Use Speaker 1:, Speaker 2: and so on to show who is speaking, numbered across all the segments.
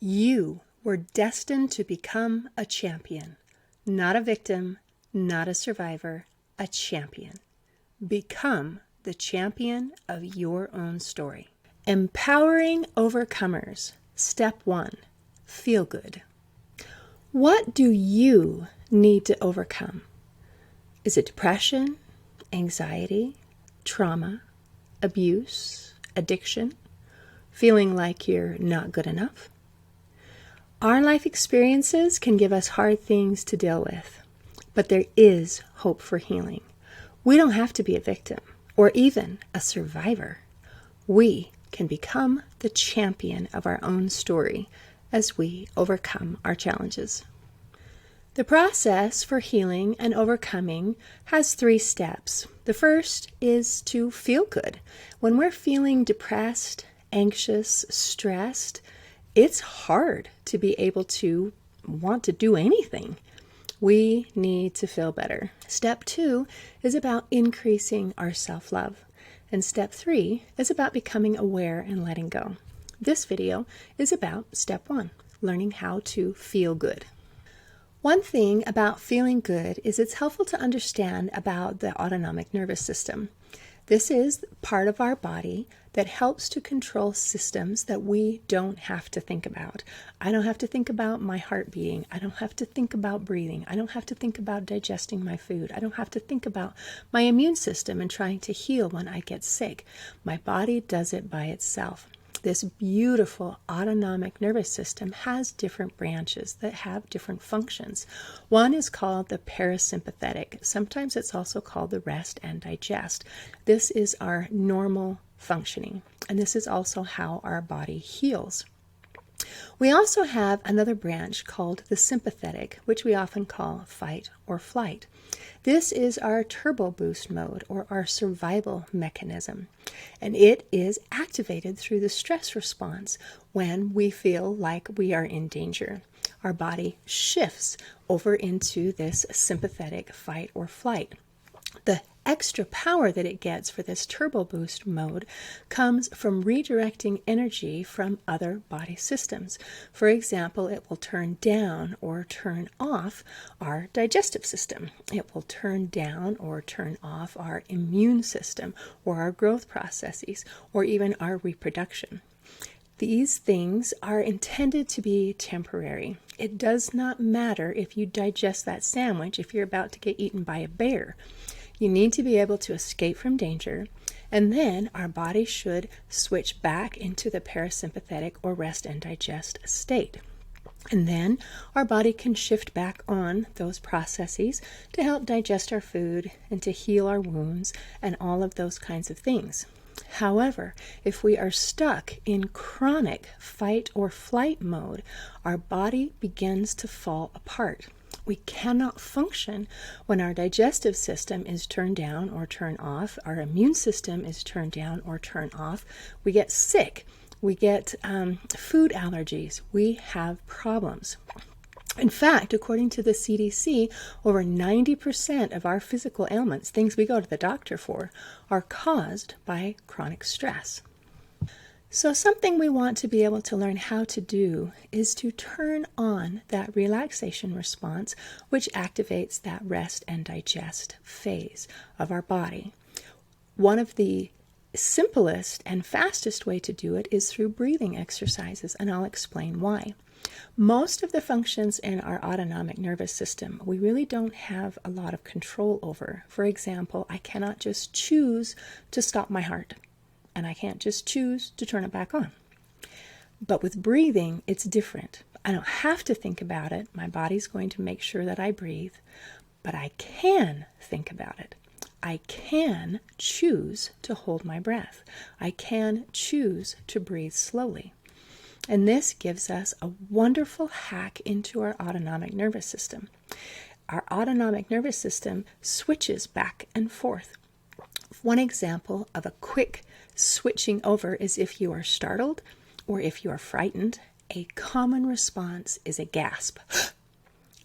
Speaker 1: You were destined to become a champion, not a victim, not a survivor, a champion. Become the champion of your own story. Empowering overcomers. Step 1, feel good. What do you need to overcome? Is it depression, anxiety, trauma, abuse, addiction, feeling like you're not good enough? Our life experiences can give us hard things to deal with, but there is hope for healing. We don't have to be a victim or even a survivor. We can become the champion of our own story as we overcome our challenges. The process for healing and overcoming has 3 steps. The first is to feel good. When we're feeling depressed, anxious, stressed, it's hard to be able to want to do anything. We need to feel better. Step 2 is about increasing our self-love. And step 3 is about becoming aware and letting go. This video is about step 1, learning how to feel good. One thing about feeling good is it's helpful to understand about the autonomic nervous system. This is part of our body that helps to control systems that we don't have to think about. I don't have to think about my heart beating. I don't have to think about breathing. I don't have to think about digesting my food. I don't have to think about my immune system and trying to heal when I get sick. My body does it by itself. This beautiful autonomic nervous system has different branches that have different functions. One is called the parasympathetic. Sometimes it's also called the rest and digest. This is our normal functioning, and this is also how our body heals. We also have another branch called the sympathetic, which we often call fight or flight. This is our turbo boost mode, or our survival mechanism, and it is activated through the stress response when we feel like we are in danger. Our body shifts over into this sympathetic fight or flight. The extra power that it gets for this turbo boost mode comes from redirecting energy from other body systems. For example, it will turn down or turn off our digestive system. It will turn down or turn off our immune system or our growth processes or even our reproduction. These things are intended to be temporary. It does not matter if you digest that sandwich if you're about to get eaten by a bear. You need to be able to escape from danger, and then our body should switch back into the parasympathetic or rest and digest state. And then our body can shift back on those processes to help digest our food and to heal our wounds and all of those kinds of things. However, if we are stuck in chronic fight or flight mode, our body begins to fall apart. We cannot function when our digestive system is turned down or turned off. Our immune system is turned down or turned off. We get sick. We get food allergies. We have problems. In fact, according to the CDC, over 90% of our physical ailments, things we go to the doctor for, are caused by chronic stress. So something we want to be able to learn how to do is to turn on that relaxation response, which activates that rest and digest phase of our body. One of the simplest and fastest way to do it is through breathing exercises, and I'll explain why. Most of the functions in our autonomic nervous system, we really don't have a lot of control over. For example, I cannot just choose to stop my heart. And I can't just choose to turn it back on. But with breathing, it's different. I don't have to think about it. My body's going to make sure that I breathe. But I can think about it. I can choose to hold my breath. I can choose to breathe slowly. And this gives us a wonderful hack into our autonomic nervous system. Our autonomic nervous system switches back and forth. One example of a quick switching over is if you are startled or if you are frightened. A common response is a gasp.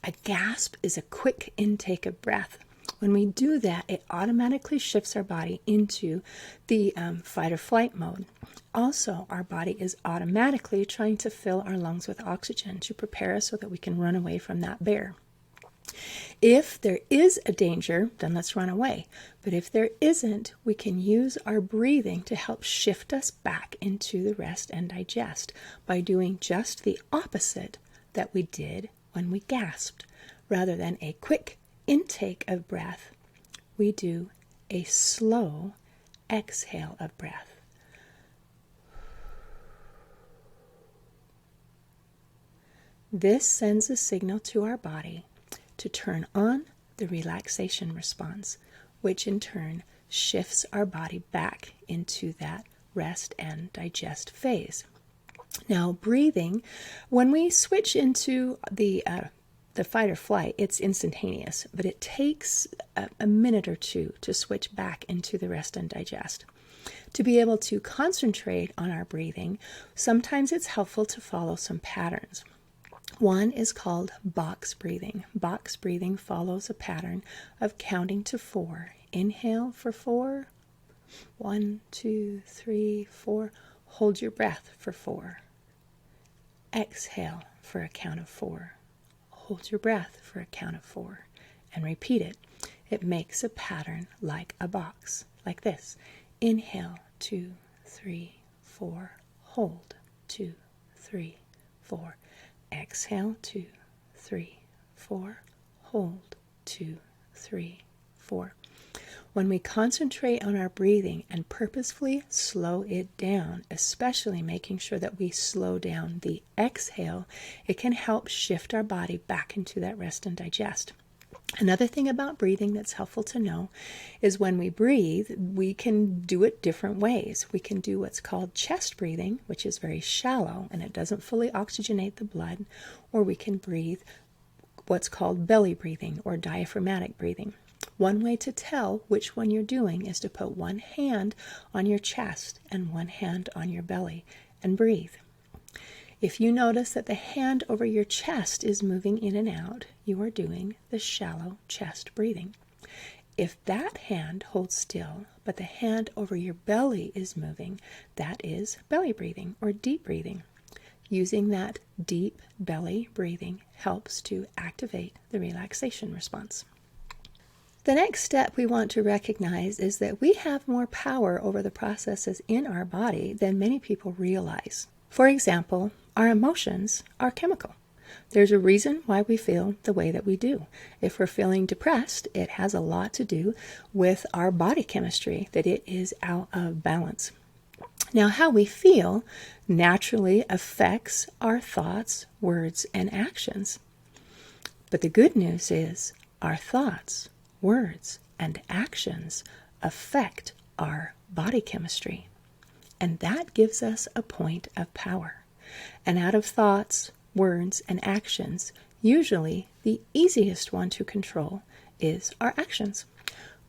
Speaker 1: A gasp is a quick intake of breath. When we do that, it automatically shifts our body into the fight or flight mode. Also, our body is automatically trying to fill our lungs with oxygen to prepare us so that we can run away from that bear. If there is a danger, then let's run away. But if there isn't, we can use our breathing to help shift us back into the rest and digest by doing just the opposite that we did when we gasped. Rather than a quick intake of breath, we do a slow exhale of breath. This sends a signal to our body to turn on the relaxation response, which in turn shifts our body back into that rest and digest phase. Now, breathing, when we switch into the fight or flight, it's instantaneous, but it takes a minute or two to switch back into the rest and digest. To be able to concentrate on our breathing, sometimes it's helpful to follow some patterns. One is called box breathing. Box breathing follows a pattern of counting to 4. Inhale for 4. 1, 2, 3, 4. Hold your breath for 4. Exhale for a count of 4. Hold your breath for a count of 4. And repeat it. It makes a pattern like a box, like this. Inhale, 2, 3, 4. Hold, 2, 3, 4. Exhale, 2, 3, 4. Hold, 2, 3, 4. When we concentrate on our breathing and purposefully slow it down, especially making sure that we slow down the exhale, it can help shift our body back into that rest and digest. Another thing about breathing that's helpful to know is when we breathe, we can do it different ways. We can do what's called chest breathing, which is very shallow and it doesn't fully oxygenate the blood, or we can breathe what's called belly breathing or diaphragmatic breathing. One way to tell which one you're doing is to put one hand on your chest and one hand on your belly and breathe. If you notice that the hand over your chest is moving in and out, you are doing the shallow chest breathing. If that hand holds still, but the hand over your belly is moving, that is belly breathing or deep breathing. Using that deep belly breathing helps to activate the relaxation response. The next step we want to recognize is that we have more power over the processes in our body than many people realize. For example, our emotions are chemical. There's a reason why we feel the way that we do. If we're feeling depressed, it has a lot to do with our body chemistry, that it is out of balance. Now, how we feel naturally affects our thoughts, words, and actions. But the good news is our thoughts, words, and actions affect our body chemistry. And that gives us a point of power. And out of thoughts, words, and actions, usually the easiest one to control is our actions.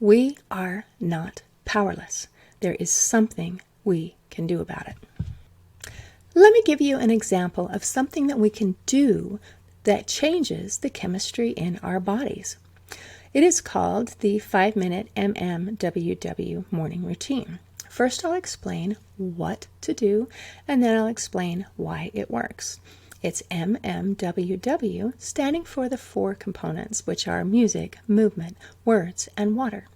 Speaker 1: We are not powerless. There is something we can do about it. Let me give you an example of something that we can do that changes the chemistry in our bodies. It is called the 5-minute MMWW morning routine. First, I'll explain what to do, and then I'll explain why it works. It's MMWW, standing for the 4 components, which are music, movement, words, and water.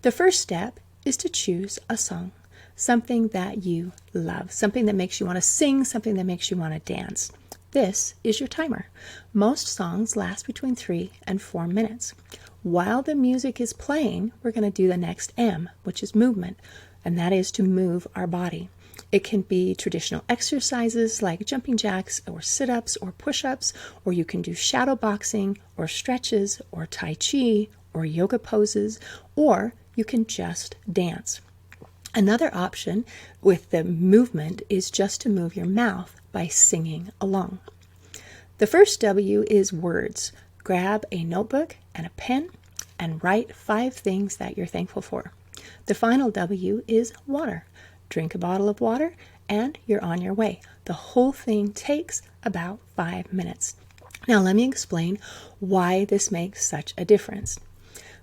Speaker 1: The first step is to choose a song, something that you love, something that makes you want to sing, something that makes you want to dance. This is your timer. Most songs last between 3 and 4 minutes. While the music is playing, we're going to do the next M, which is movement, and that is to move our body. It can be traditional exercises like jumping jacks or sit-ups or push-ups, or you can do shadow boxing or stretches or tai chi or yoga poses, or you can just dance. Another option with the movement is just to move your mouth by singing along. The first W is words. Grab a notebook and a pen and write 5 things that you're thankful for. The final W is water. Drink a bottle of water and you're on your way. The whole thing takes about 5 minutes. Now let me explain why this makes such a difference.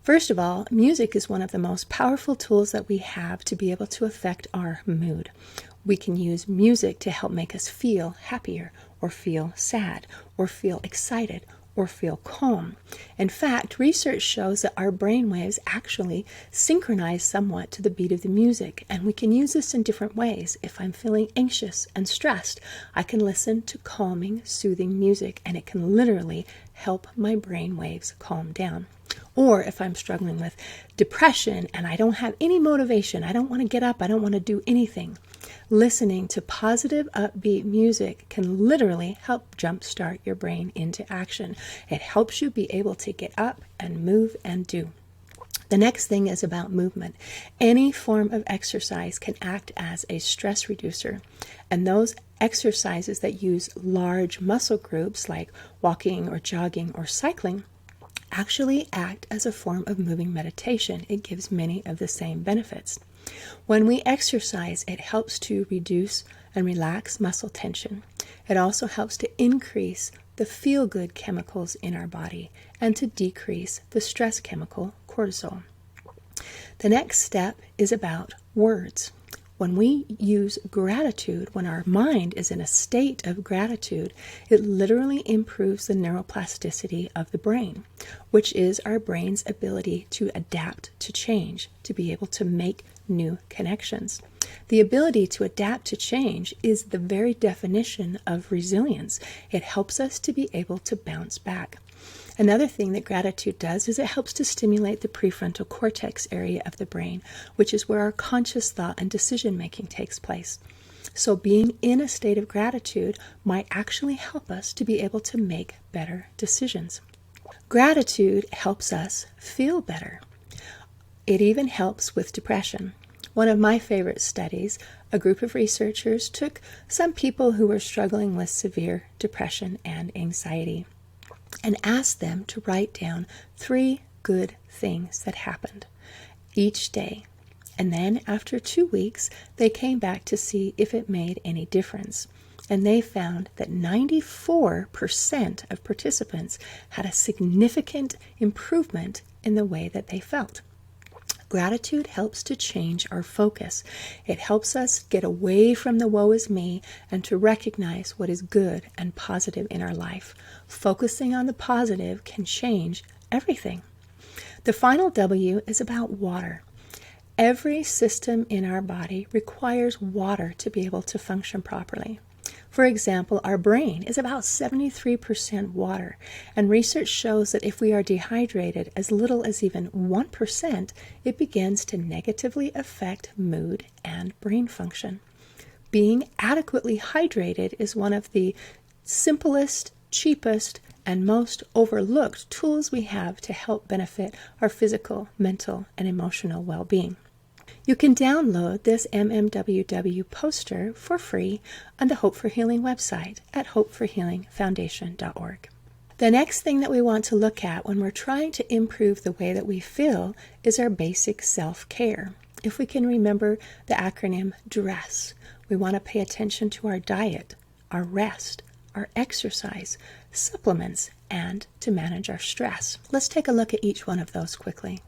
Speaker 1: First of all, music is one of the most powerful tools that we have to be able to affect our mood. We can use music to help make us feel happier, or feel sad, or feel excited, or feel calm. In fact, research shows that our brain waves actually synchronize somewhat to the beat of the music, and we can use this in different ways. If I'm feeling anxious and stressed, I can listen to calming, soothing music, and it can literally help my brain waves calm down. Or if I'm struggling with depression and I don't have any motivation, I don't want to get up, I don't want to do anything, listening to positive, upbeat music can literally help jumpstart your brain into action. It helps you be able to get up and move and do. The next thing is about movement. Any form of exercise can act as a stress reducer, and those exercises that use large muscle groups like walking or jogging or cycling actually act as a form of moving meditation. It gives many of the same benefits. When we exercise, it helps to reduce and relax muscle tension. It also helps to increase the feel-good chemicals in our body and to decrease the stress chemical cortisol. The next step is about words. When we use gratitude, when our mind is in a state of gratitude, it literally improves the neuroplasticity of the brain, which is our brain's ability to adapt to change, to be able to make new connections. The ability to adapt to change is the very definition of resilience. It helps us to be able to bounce back. Another thing that gratitude does is it helps to stimulate the prefrontal cortex area of the brain, which is where our conscious thought and decision making takes place. So being in a state of gratitude might actually help us to be able to make better decisions. Gratitude helps us feel better. It even helps with depression. One of my favorite studies, a group of researchers took some people who were struggling with severe depression and anxiety and asked them to write down 3 good things that happened each day. And then after 2 weeks, they came back to see if it made any difference. And they found that 94% of participants had a significant improvement in the way that they felt. Gratitude helps to change our focus. It helps us get away from the woe is me and to recognize what is good and positive in our life. Focusing on the positive can change everything. The final W is about water. Every system in our body requires water to be able to function properly. For example, our brain is about 73% water, and research shows that if we are dehydrated as little as even 1%, it begins to negatively affect mood and brain function. Being adequately hydrated is one of the simplest, cheapest, and most overlooked tools we have to help benefit our physical, mental, and emotional well-being. You can download this MMWW poster for free on the Hope for Healing website at hopeforhealingfoundation.org. The next thing that we want to look at when we're trying to improve the way that we feel is our basic self-care. If we can remember the acronym DRESS, we want to pay attention to our diet, our rest, our exercise, supplements, and to manage our stress. Let's take a look at each one of those quickly.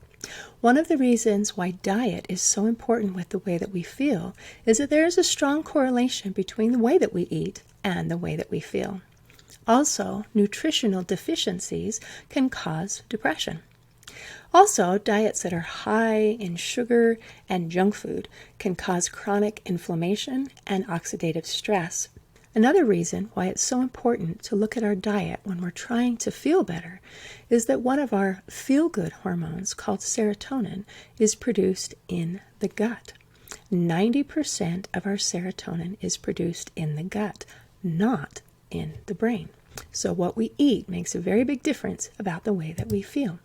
Speaker 1: One of the reasons why diet is so important with the way that we feel is that there is a strong correlation between the way that we eat and the way that we feel. Also, nutritional deficiencies can cause depression. Also, diets that are high in sugar and junk food can cause chronic inflammation and oxidative stress. Another reason why it's so important to look at our diet when we're trying to feel better is that one of our feel-good hormones called serotonin is produced in the gut. 90% of our serotonin is produced in the gut, not in the brain. So what we eat makes a very big difference about the way that we feel.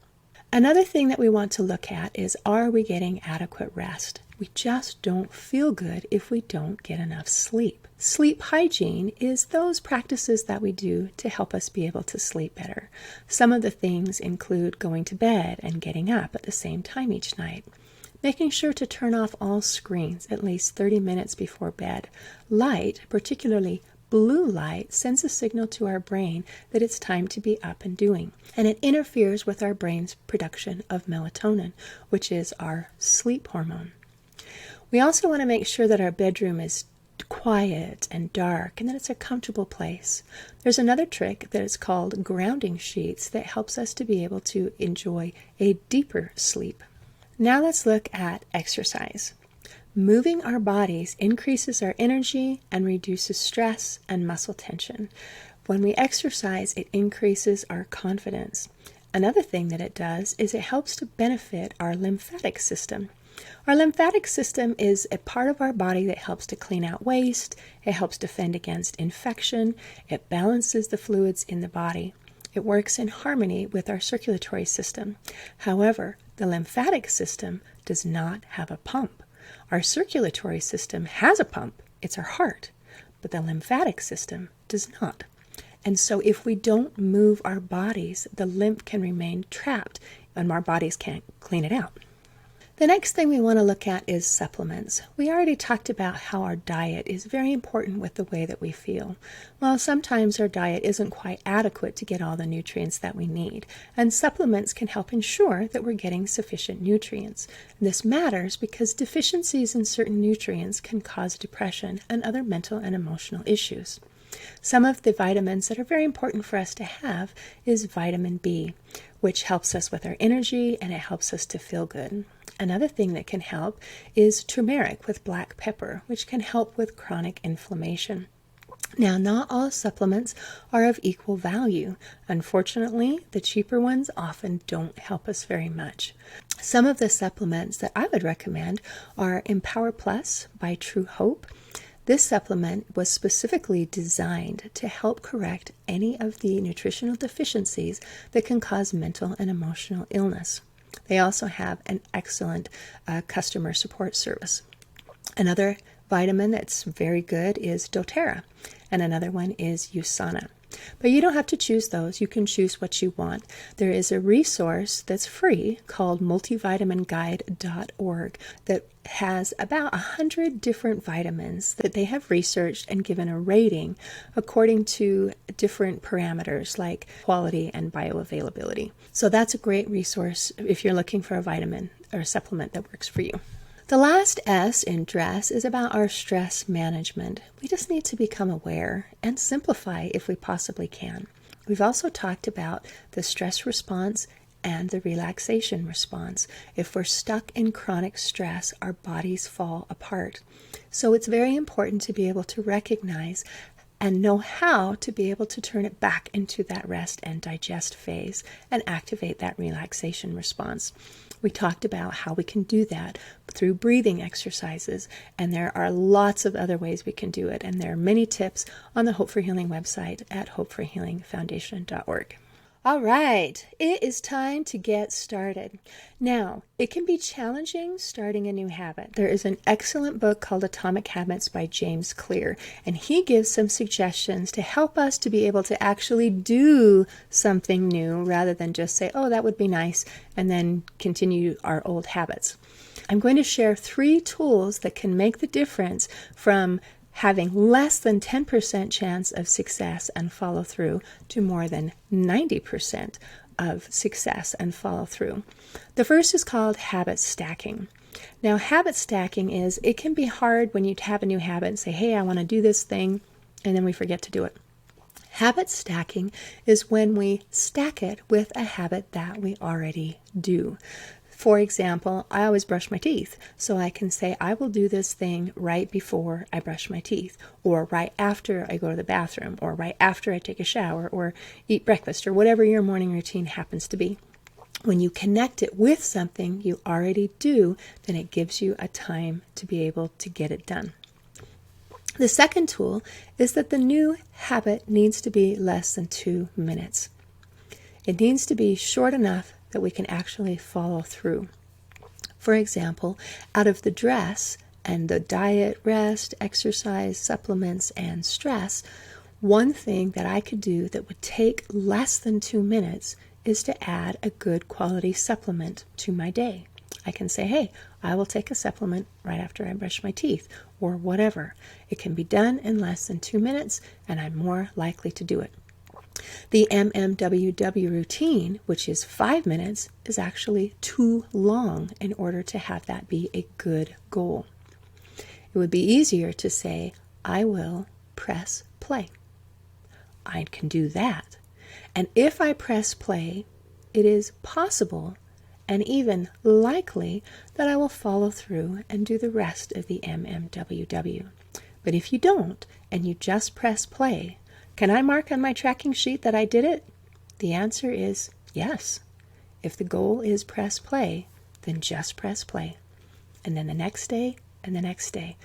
Speaker 1: Another thing that we want to look at is, are we getting adequate rest? We just don't feel good if we don't get enough sleep. Sleep hygiene is those practices that we do to help us be able to sleep better. Some of the things include going to bed and getting up at the same time each night. Making sure to turn off all screens at least 30 minutes before bed. Light, particularly blue light, sends a signal to our brain that it's time to be up and doing. And it interferes with our brain's production of melatonin, which is our sleep hormone. We also want to make sure that our bedroom is quiet and dark, and that it's a comfortable place. There's another trick that is called grounding sheets that helps us to be able to enjoy a deeper sleep. Now let's look at exercise. Moving our bodies increases our energy and reduces stress and muscle tension. When we exercise, it increases our confidence. Another thing that it does is it helps to benefit our lymphatic system. Our lymphatic system is a part of our body that helps to clean out waste, it helps defend against infection, it balances the fluids in the body. It works in harmony with our circulatory system. However, the lymphatic system does not have a pump. Our circulatory system has a pump, it's our heart, but the lymphatic system does not. And so if we don't move our bodies, the lymph can remain trapped and our bodies can't clean it out. The next thing we want to look at is supplements. We already talked about how our diet is very important with the way that we feel. Well, sometimes our diet isn't quite adequate to get all the nutrients that we need, and supplements can help ensure that we're getting sufficient nutrients. This matters because deficiencies in certain nutrients can cause depression and other mental and emotional issues. Some of the vitamins that are very important for us to have is vitamin B, which helps us with our energy and it helps us to feel good. Another thing that can help is turmeric with black pepper, which can help with chronic inflammation. Now, not all supplements are of equal value. Unfortunately, the cheaper ones often don't help us very much. Some of the supplements that I would recommend are Empower Plus by True Hope. This supplement was specifically designed to help correct any of the nutritional deficiencies that can cause mental and emotional illness. They also have an excellent customer support service. Another vitamin that's very good is doTERRA, and another one is USANA. But you don't have to choose those. You can choose what you want. There is a resource that's free called multivitaminguide.org that has about 100 different vitamins that they have researched and given a rating according to different parameters like quality and bioavailability. So that's a great resource if you're looking for a vitamin or a supplement that works for you. The last S in DRESS is about our stress management. We just need to become aware and simplify if we possibly can. We've also talked about the stress response and the relaxation response. If we're stuck in chronic stress, our bodies fall apart. So it's very important to be able to recognize and know how to be able to turn it back into that rest and digest phase and activate that relaxation response. We talked about how we can do that through breathing exercises, and there are lots of other ways we can do it, and there are many tips on the Hope for Healing website at hopeforhealingfoundation.org. All right, it is time to get started. Now, it can be challenging starting a new habit. There is an excellent book called Atomic Habits by James Clear, and he gives some suggestions to help us to be able to actually do something new rather than just say, oh, that would be nice, and then continue our old habits. I'm going to share 3 tools that can make the difference from having less than 10% chance of success and follow through to more than 90% of success and follow through. The first is called habit stacking. Now, habit stacking is, it can be hard when you have a new habit and say, hey, I want to do this thing, and then we forget to do it. Habit stacking is when we stack it with a habit that we already do. For example, I always brush my teeth, so I can say I will do this thing right before I brush my teeth, or right after I go to the bathroom, or right after I take a shower, or eat breakfast, or whatever your morning routine happens to be. When you connect it with something you already do, then it gives you a time to be able to get it done. The second tool is that the new habit needs to be less than 2 minutes. It needs to be short enough that we can actually follow through. For example, out of the DRESS and the diet, rest, exercise, supplements, and stress, one thing that I could do that would take less than 2 minutes is to add a good quality supplement to my day. I can say, hey, I will take a supplement right after I brush my teeth, or whatever. It can be done in less than 2 minutes, and I'm more likely to do it. The MMWW routine, which is 5 minutes, is actually too long in order to have that be a good goal. It would be easier to say, I will press play. I can do that. And if I press play, it is possible and even likely that I will follow through and do the rest of the MMWW. But if you don't, and you just press play, can I mark on my tracking sheet that I did it? The answer is yes. If the goal is press play, then just press play. And then the next day, and the next day.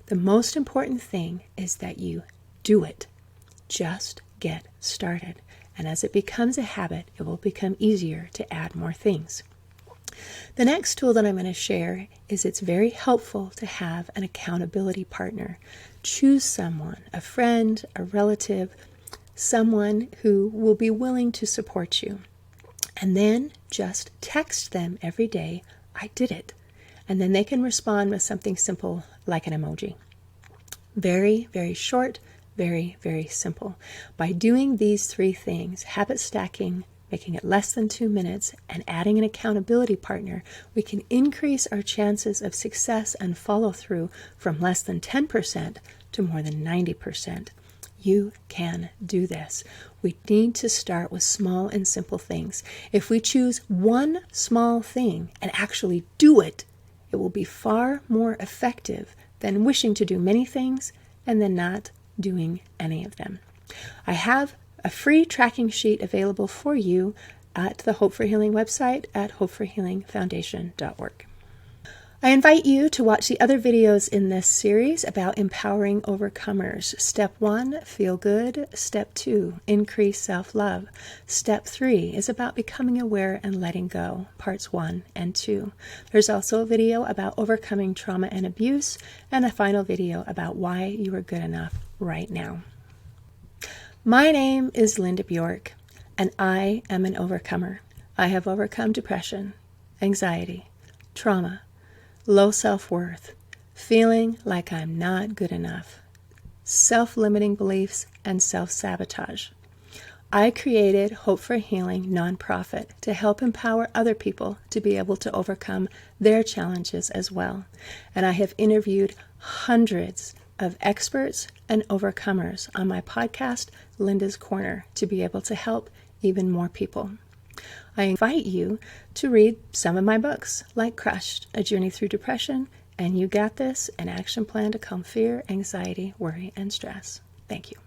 Speaker 1: The most important thing is that you do it. Just get started. And as it becomes a habit, it will become easier to add more things. The next tool that I'm going to share is it's very helpful to have an accountability partner. Choose someone, a friend, a relative, someone who will be willing to support you. And then just text them every day, I did it. And then they can respond with something simple like an emoji. Very, very short, very, very simple. By doing these 3 things, habit stacking, making it less than 2 minutes, and adding an accountability partner, we can increase our chances of success and follow through from less than 10% to more than 90%. You can do this. We need to start with small and simple things. If we choose one small thing and actually do it, it will be far more effective than wishing to do many things and then not doing any of them. I have a free tracking sheet available for you at the Hope for Healing website at hopeforhealingfoundation.org. I invite you to watch the other videos in this series about empowering overcomers. Step 1, feel good. Step 2, increase self-love. Step 3 is about becoming aware and letting go, parts 1 and 2. There's also a video about overcoming trauma and abuse, and a final video about why you are good enough right now. My name is Linda Bjork, and I am an overcomer. I have overcome depression, anxiety, trauma, low self-worth, feeling like I'm not good enough, self-limiting beliefs, and self-sabotage. I created Hope for Healing nonprofit to help empower other people to be able to overcome their challenges as well. And I have interviewed hundreds of experts and overcomers on my podcast, Linda's Corner, to be able to help even more people. I invite you to read some of my books, like Crushed, A Journey Through Depression, and You Got This, an action plan to calm fear, anxiety, worry, and stress. Thank you.